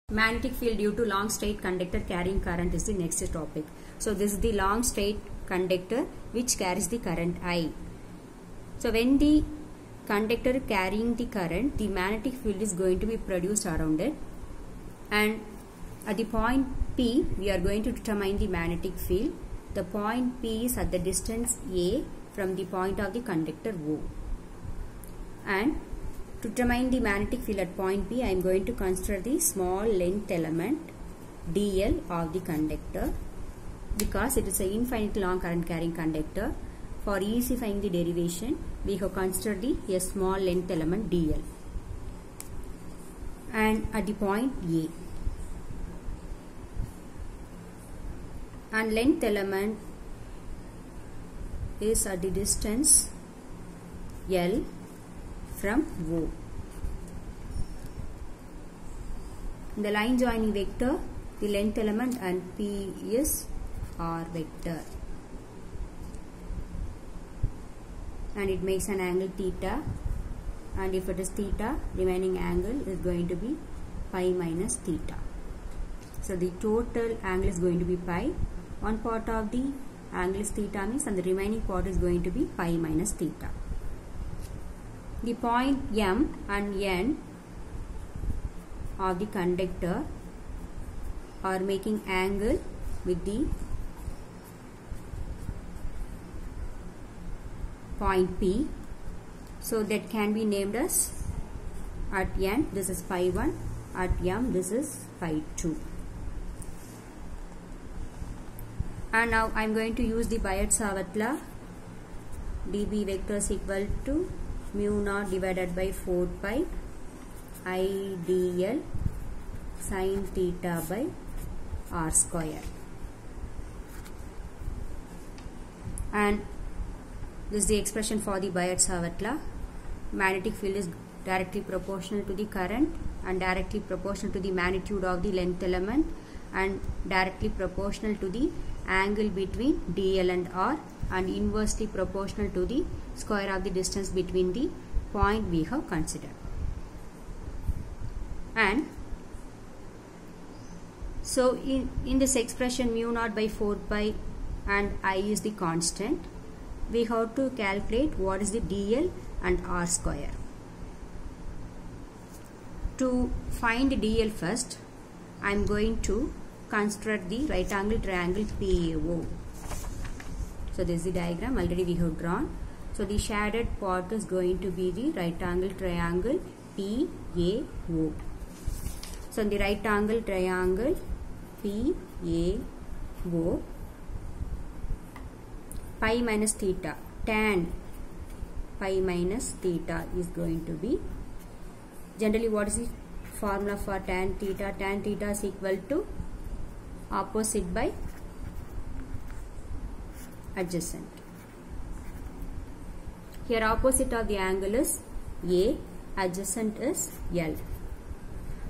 Magnetic field due to long straight conductor carrying current is the next topic. So this is the long straight conductor which carries the current I. So when the conductor carrying the current, the magnetic field is going to be produced around it, and at the point P we are going to determine the magnetic field. The point P is at the distance A from the point of the conductor O, and to determine the magnetic field at point P, I am going to consider the small length element dl of the conductor, because it is an infinitely long current carrying conductor. For easifying the derivation, we have considered a small length element dl, and at the point A, and length element is at the distance L from O. The line joining vector, the length element, and P is R vector, and it makes an angle theta, and if it is theta, remaining angle is going to be pi minus theta. So the total angle is going to be pi. One part of the angle is theta means, and the remaining part is going to be pi minus theta. The point M and N of the conductor are making angle with the point P, so that can be named as, at N this is pi 1, at M this is pi 2. And now I am going to use the Biot-Savart law. dB vector is equal to mu naught divided by 4 pi I dl sin theta by r square, and this is the expression for the Biot-Savart law. Magnetic field is directly proportional to the current, and directly proportional to the magnitude of the length element, and directly proportional to the angle between dl and r, and inversely proportional to the square of the distance between the point we have considered. And so in this expression, mu naught by 4 pi and I is the constant, we have to calculate what is the dl and r square. To find dl first, I am going to construct the right angle triangle PAO. So this is the diagram already we have drawn. So the shaded part is going to be the right angle triangle PAO. So in the right angle triangle PAO, pi minus theta, tan pi minus theta is going to be, generally what is the formula for tan theta? Tan theta is equal to opposite by adjacent. Here opposite of the angle is A, adjacent is L.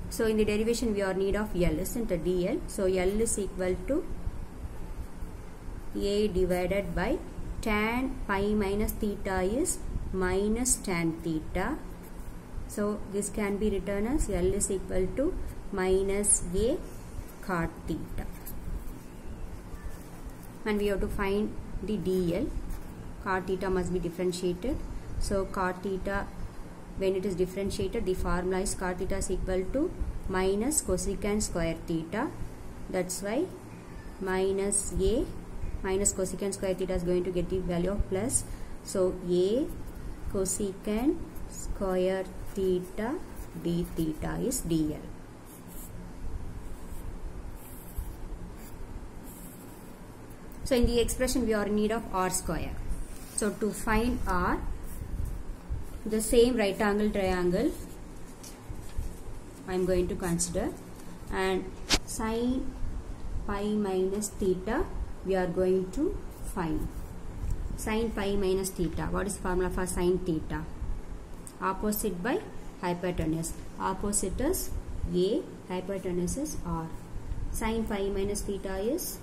So in the derivation we are in need of L, isn't it? dl. So L is equal to A divided by tan pi minus theta is minus tan theta. So this can be written as L is equal to minus A cot theta. And we have to find the dl. Cot theta must be differentiated. So cot theta, when it is differentiated, the formula is cot theta is equal to minus cosecant square theta. That's why minus A minus cosecant square theta is going to get the value of plus. So A cosecant square theta d theta is dl. So in the expression we are in need of r square. So to find r, the same right angle triangle I am going to consider, and sin pi minus theta we are going to find. Sin pi minus theta, what is the formula for sin theta? Opposite by hypotenuse. Opposite is A, hypotenuse is R. Sin pi minus theta is,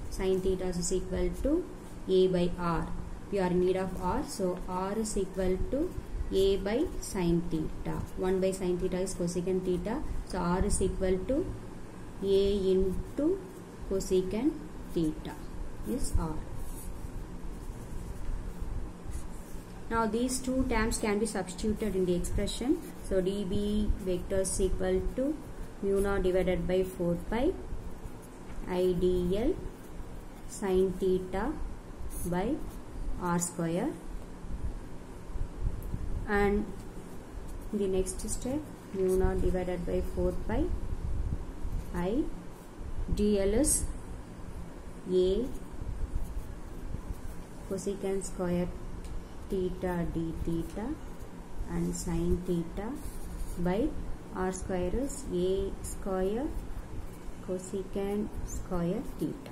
sin theta is equal to A by R. We are in need of R, so R is equal to A by sin theta. 1 by sin theta is cosecant theta. So R is equal to A into cosecant theta is R. Now these two terms can be substituted in the expression. So dB vector is equal to mu naught divided by 4 pi IDL sin theta by R square. And the next step, mu naught divided by 4 pi I dl is A cosecant square theta d theta and sin theta by R square is A square cosecant square theta.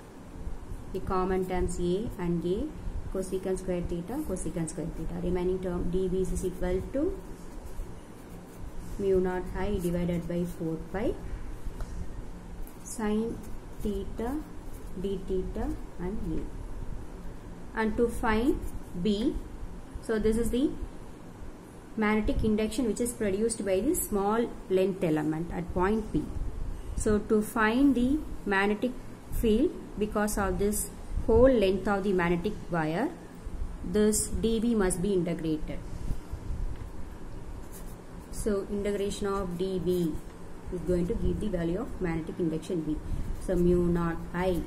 The common terms A and A, cosecant square theta, cosecant square theta. Remaining term dB is equal to mu naught I divided by 4 pi sin theta d theta and A. And to find B, so this is the magnetic induction which is produced by the small length element at point P. So to find the magnetic field because of this whole length of the magnetic wire, this dB must be integrated. So integration of dB is going to give the value of magnetic induction B. So mu naught I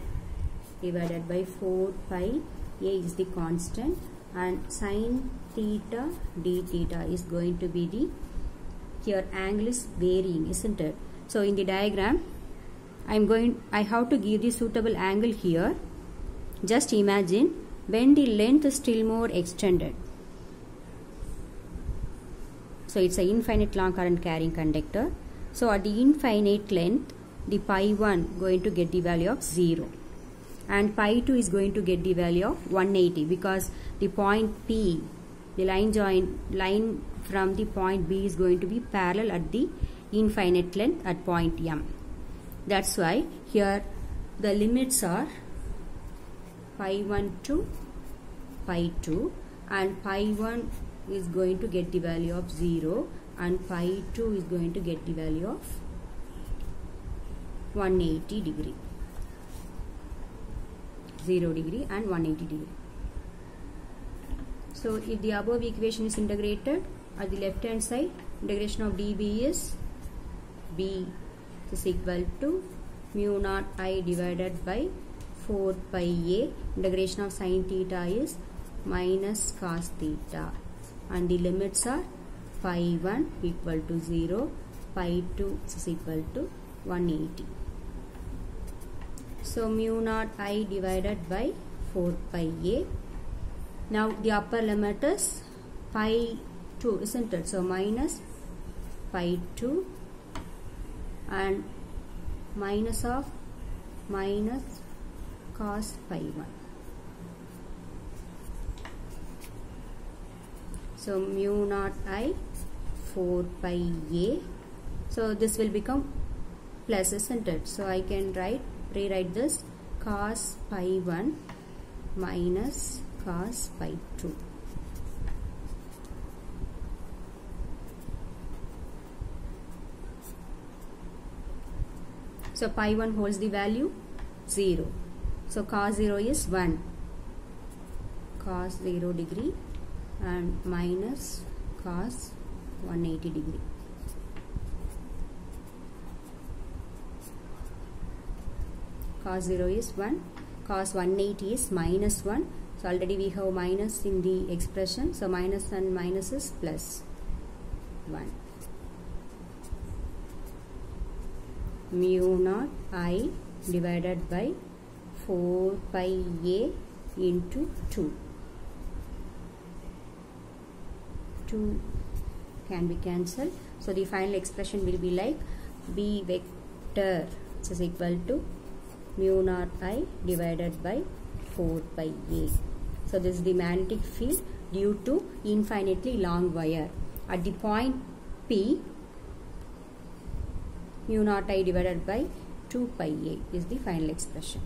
divided by 4 pi A is the constant and sin theta d theta is going to be the, here angle is varying, isn't it? So in the diagram I have to give the suitable angle here. Just imagine when the length is still more extended. So it's an infinite long current carrying conductor. So at the infinite length, the pi 1 going to get the value of 0 and pi 2 is going to get the value of 180 because the point P, the line from the point B is going to be parallel at the infinite length at point M. That's why here the limits are pi 1 to pi 2 and pi 1 is going to get the value of 0 and pi 2 is going to get the value of 180 degree. 0 degree and 180 degree. So if the above equation is integrated, at the left hand side integration of dB is B is equal to mu naught I divided by 4 pi A. Integration of sin theta is minus cos theta and the limits are pi 1 equal to 0, pi 2 is equal to 180. So mu naught I divided by 4 pi A. Now the upper limit is pi 2, isn't it? So minus pi 2 and minus of minus cos pi 1. So mu naught I 4 pi A. So this will become plus, isn't it? So I can rewrite this cos pi 1 minus cos pi 2. So pi 1 holds the value 0. So cos 0 is 1. Cos 0 degree and minus cos 180 degree. Cos 0 is 1. Cos 180 is minus 1. So already we have minus in the expression. So minus and minus is plus 1. Mu naught I divided by 4 pi A into 2. 2 can be cancelled. So the final expression will be like B vector is equal to mu naught I divided by 4 pi A. So this is the magnetic field due to infinitely long wire. At the point P, mu naught I divided by 2 pi A is the final expression.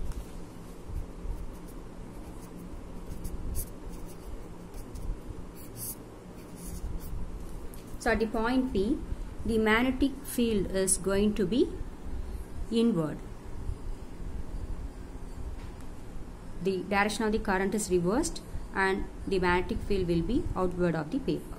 So at the point P, the magnetic field is going to be inward. The direction of the current is reversed and the magnetic field will be outward of the paper.